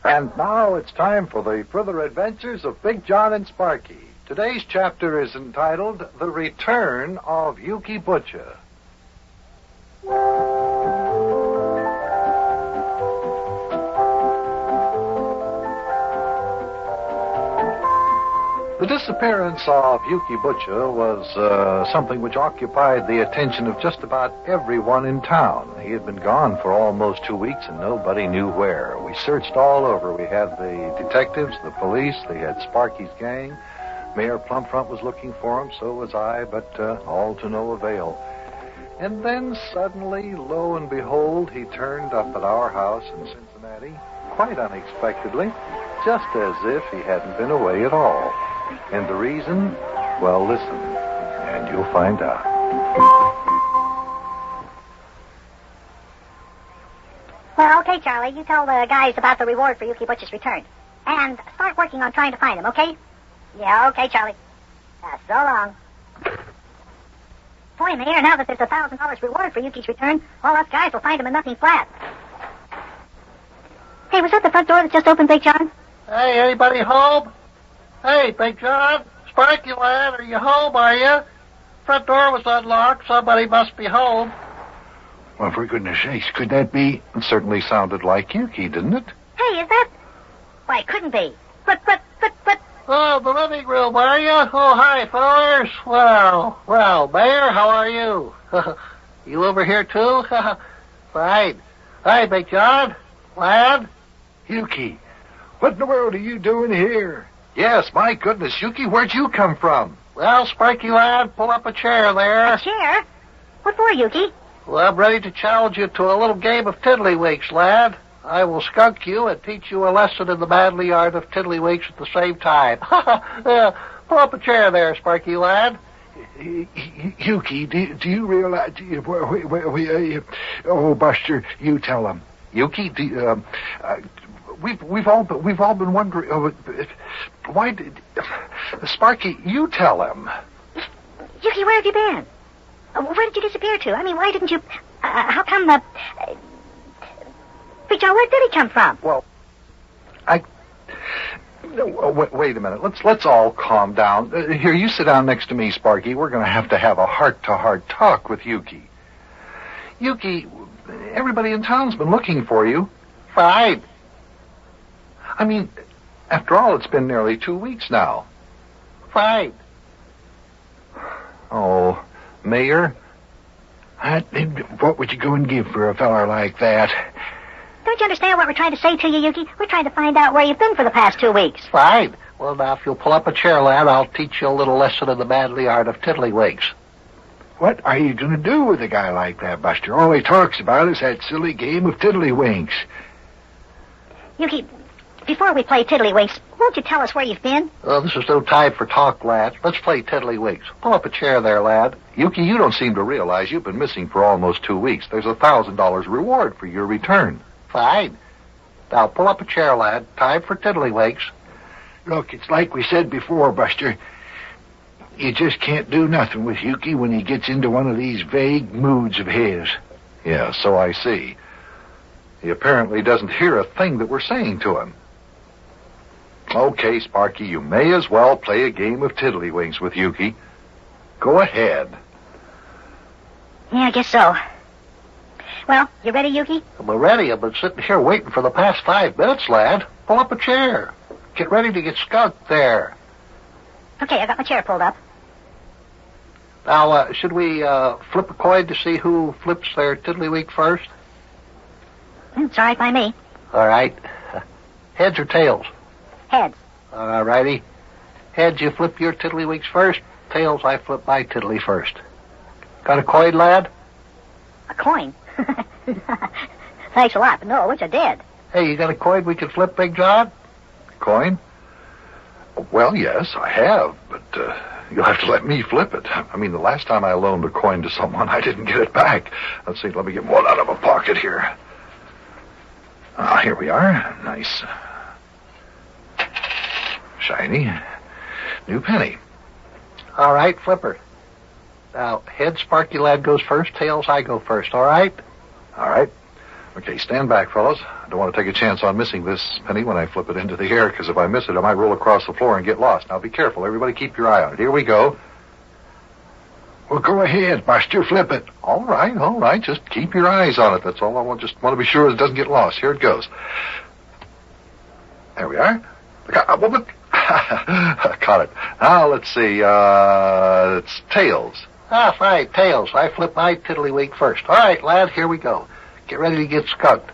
And now it's time for the further adventures of Big John and Sparkie. Today's chapter is entitled The Return of Yukie Butcher. The disappearance of Yukie Butcher was something which occupied the attention of just about everyone in town. He had been gone for almost 2 weeks and nobody knew where. We searched all over. We had the detectives, the police, they had Sparkie's gang. Mayor Plumfront was looking for him, so was I, but all to no avail. And then suddenly, lo and behold, he turned up at our house in Cincinnati, quite unexpectedly, just as if he hadn't been away at all. And the reason? Well, listen, and you'll find out. Well, okay, Charlie, you tell the guys about the reward for Yukie Butcher's return. And start working on trying to find him, okay? Yeah, okay, Charlie. So long. Boy, Mayor, now that there's $1,000 reward for Yukie's return, all us guys will find him in nothing flat. Hey, was that the front door that just opened, Big John? Hey, anybody home? Hey, Big John, Sparkie lad, are you home, are you? Front door was unlocked. Somebody must be home. Well, for goodness sakes, could that be? It certainly sounded like Yukie, didn't it? Hey, is that... Why, it couldn't be. But... Oh, the living room, are you? Oh, hi, fellas. Well, Mayor, how are you? You over here, too? Fine. Hi, Big John. Lad? Yukie, what in the world are you doing here? Yes, my goodness, Yukie, where'd you come from? Well, Sparkie lad, pull up a chair there. A chair? What for, Yukie? Well, I'm ready to challenge you to a little game of tiddlywinks, lad. I will skunk you and teach you a lesson in the manly art of tiddlywinks at the same time. Pull up a chair there, Sparkie lad. Yukie, do you realize... Oh, Buster, you tell him. Yukie, we've all been wondering... why did... Sparkie, you tell him. Yukie, where have you been? Where did you disappear to? I mean, why didn't you... how come the... Big John, where did he come from? Well, wait a minute. Let's all calm down. Here, you sit down next to me, Sparkie. We're going to have a heart-to-heart talk with Yukie. Yukie, everybody in town's been looking for you. Fine. I mean, after all, it's been nearly 2 weeks now. Fine. Oh, Mayor, what would you go and give for a feller like that? Don't you understand what we're trying to say to you, Yukie? We're trying to find out where you've been for the past 2 weeks. Fine. Well, now, if you'll pull up a chair, lad, I'll teach you a little lesson in the manly art of tiddlywinks. What are you going to do with a guy like that, Buster? All he talks about is that silly game of tiddlywinks. Yukie, before we play tiddlywinks, won't you tell us where you've been? Oh, this is no time for talk, lad. Let's play tiddlywinks. Pull up a chair there, lad. Yukie, you don't seem to realize you've been missing for almost 2 weeks. There's $1,000 reward for your return. Fine. Now, pull up a chair, lad. Time for tiddlywinks. Look, it's like we said before, Buster. You just can't do nothing with Yukie when he gets into one of these vague moods of his. Yeah, so I see. He apparently doesn't hear a thing that we're saying to him. Okay, Sparkie, you may as well play a game of tiddlywinks with Yukie. Go ahead. Yeah, I guess so. Well, you ready, Yukie? I'm ready. I've been sitting here waiting for the past 5 minutes, lad. Pull up a chair. Get ready to get skunked there. Okay, I got my chair pulled up. Now, should we flip a coin to see who flips their tiddlywink first? It's all right by me. All right. Heads or tails? Heads. All righty. Heads, you flip your tiddlywinks first. Tails, I flip my tiddly first. Got a coin, lad? A coin? Thanks a lot, but no, I wish I did. Hey, you got a coin we can flip, Big John? Coin? Well, yes, I have, but you'll have to let me flip it. I mean, the last time I loaned a coin to someone, I didn't get it back. Let's see, let me get one out of a pocket here. Here we are. Nice. Shiny. New penny. All right, flipper. Now, head Sparkie lad goes first, tails I go first, all right? All right. Okay, stand back, fellas. I don't want to take a chance on missing this penny when I flip it into the air, because if I miss it, I might roll across the floor and get lost. Now, be careful. Everybody keep your eye on it. Here we go. Well, go ahead, Buster. Flip it. All right. Just keep your eyes on it. That's all I want. Just want to be sure it doesn't get lost. Here it goes. There we are. Caught it. Now, let's see. It's tails. Ah, right, tails. I flip my tiddlywink first. All right, lad, here we go. Get ready to get skunked.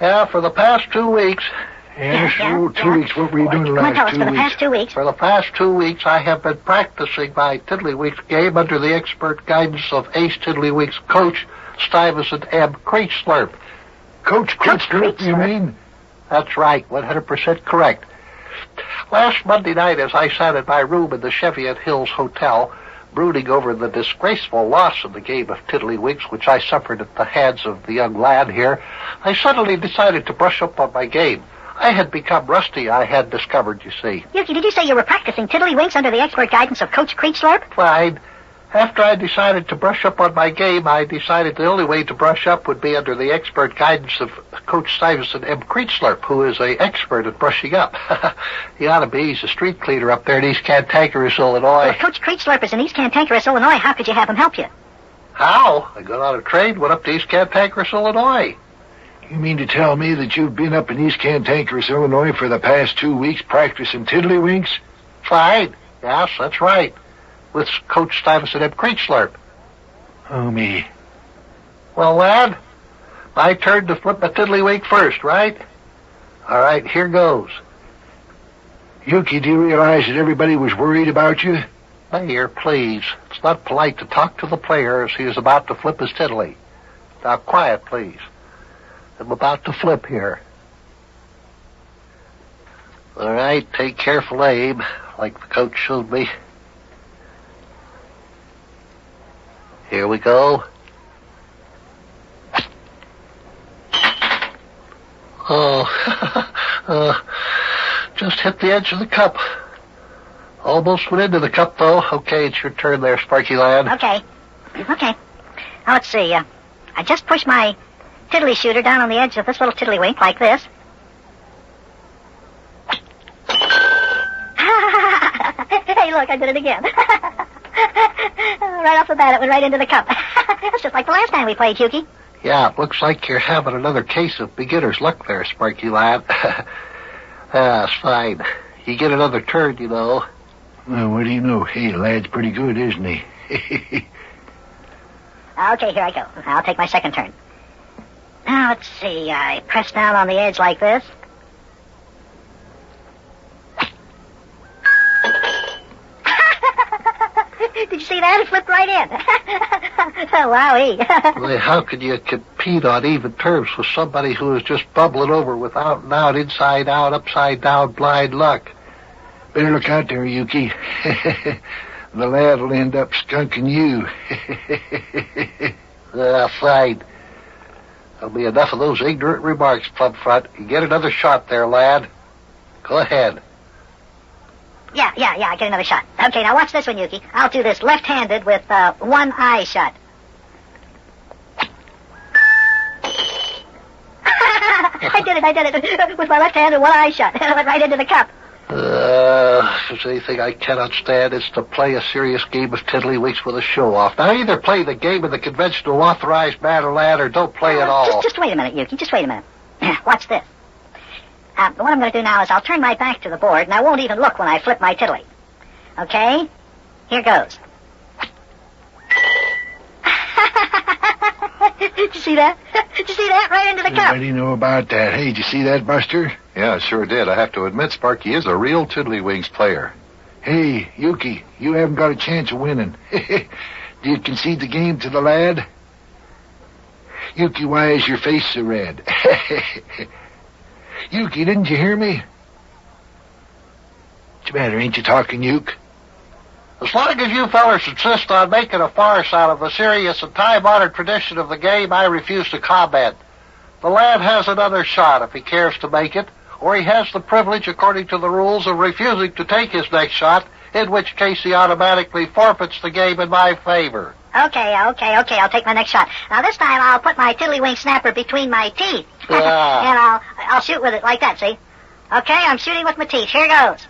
Yeah, for the past 2 weeks... Yes, 2 weeks. What were you doing the Come on, last tell us, 2 for the weeks? past 2 weeks. For the past 2 weeks, I have been practicing my tiddlywinks game under the expert guidance of Ace Tiddlywinks coach, Stuyvesant M. Creechslurp. Coach Creechslurp, you mean? That's right, 100% correct. Last Monday night, as I sat in my room in the Cheviot Hills Hotel, brooding over the disgraceful loss of the game of tiddlywinks which I suffered at the hands of the young lad here, I suddenly decided to brush up on my game. I had become rusty, I had discovered, you see. Yukie, did you say you were practicing tiddlywinks under the expert guidance of Coach Creechslurp? Fine. After I decided to brush up on my game, I decided the only way to brush up would be under the expert guidance of Coach Stuyvesant M. Creechslurp, who is an expert at brushing up. He ought to be. He's a street cleaner up there in East Cantankerous, Illinois. Well, if Coach Creechslurp is in East Cantankerous, Illinois, how could you have him help you? How? I got on a train, went up to East Cantankerous, Illinois. You mean to tell me that you've been up in East Cantankerous, Illinois for the past 2 weeks practicing tiddlywinks? Fine. Yes, that's right. With Coach Stuyvesant M. Creechslurp. Oh, me. Well, lad, my turn to flip a tiddlywink first, right? All right, here goes. Yukie, do you realize that everybody was worried about you? Mayor, please. It's not polite to talk to the player as he is about to flip his tiddly. Now, quiet, please. I'm about to flip here. All right, take careful aim, like the coach showed me. Here we go. Oh, just hit the edge of the cup. Almost went into the cup, though. Okay, it's your turn there, Sparkie lad. Okay. Now, let's see. I just pushed my tiddly shooter down on the edge of this little tiddlywink like this. Hey, look, I did it again. Right off the bat, it went right into the cup. That's just like the last time we played, Yukie. Yeah, it looks like you're having another case of beginner's luck there, Sparkie lad. That's fine. You get another turn, you know. Well, what do you know? Hey, the lad's pretty good, isn't he? Okay, here I go. I'll take my second turn. Now, let's see. I press down on the edge like this. Did you see that? It flipped right in. Wowee. Well, how could you compete on even terms with somebody who is just bubbling over with out and out, inside out, upside down, blind luck? Better look out there, Yukie. The lad will end up skunking you. Fine. There'll be enough of those ignorant remarks, Plum Front. You get another shot there, lad. Go ahead. Yeah, I get another shot. Okay, now watch this one, Yukie. I'll do this left-handed with one eye shut. I did it. With my left hand and one eye shut. It went right into the cup. If there's anything I cannot stand, it's to play a serious game of tiddlywinks with a show-off. Now, either play the game in the conventional authorized manner, lad, or don't play at all. Just wait a minute, Yukie. Just wait a minute. Watch this. What I'm going to do now is I'll turn my back to the board, and I won't even look when I flip my tiddly. Okay? Here goes. Did you see that? Did you see that? Right into the cup. Everybody know about that. Hey, did you see that, Buster? Yeah, sure did. I have to admit, Sparkie is a real tiddlywinks player. Hey, Yukie, you haven't got a chance of winning. Do you concede the game to the lad? Yukie, why is your face so red? Yukie, didn't you hear me? What's the matter? Ain't you talking, Yuke? As long as you fellers insist on making a farce out of the serious and time-honored tradition of the game, I refuse to comment. The lad has another shot if he cares to make it, or he has the privilege, according to the rules, of refusing to take his next shot, in which case he automatically forfeits the game in my favor. Okay, I'll take my next shot. Now this time I'll put my tiddlywink snapper between my teeth. And I'll shoot with it like that, see? Okay, I'm shooting with my teeth. Here goes.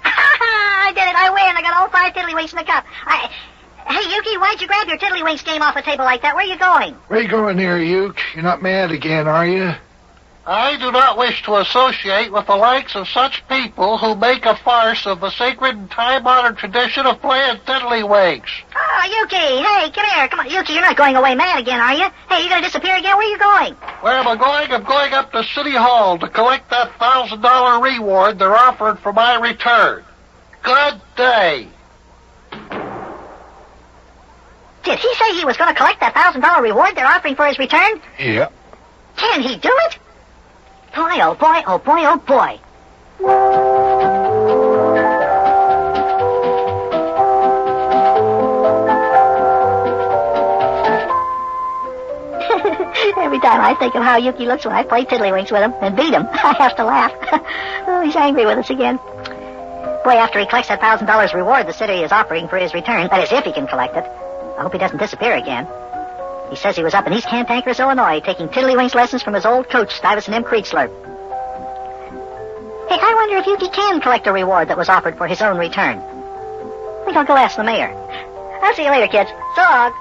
I did it, I win. I got all 5 tiddlywinks in the cup. Hey, Yukie, why'd you grab your tiddlywinks game off the table like that? Where are you going? Where you going there, Yuke? You're not mad again, are you? I do not wish to associate with the likes of such people who make a farce of the sacred and time-honored tradition of playing tiddlywinks. Oh, Yukie, hey, come here. Come on, Yukie, you're not going away mad again, are you? Hey, you gonna disappear again? Where are you going? Where am I going? I'm going up to City Hall to collect that $1,000 reward they're offering for my return. Good day. Did he say he was going to collect that $1,000 reward they're offering for his return? Yeah. Can he do it? Boy, oh boy, oh boy, oh boy. Every time I think of how Yukie looks when I play tiddlywinks with him and beat him, I have to laugh. Oh, he's angry with us again. Boy, after he collects that $1,000 reward the city is offering for his return, that is if he can collect it, I hope he doesn't disappear again. He says he was up in East Cantankerous, Illinois, taking tiddlywinks lessons from his old coach, Stuyvesant M. Creekslurp. Hey, I wonder if Yukie can collect a reward that was offered for his own return. I think I'll go ask the mayor. I'll see you later, kids. So long.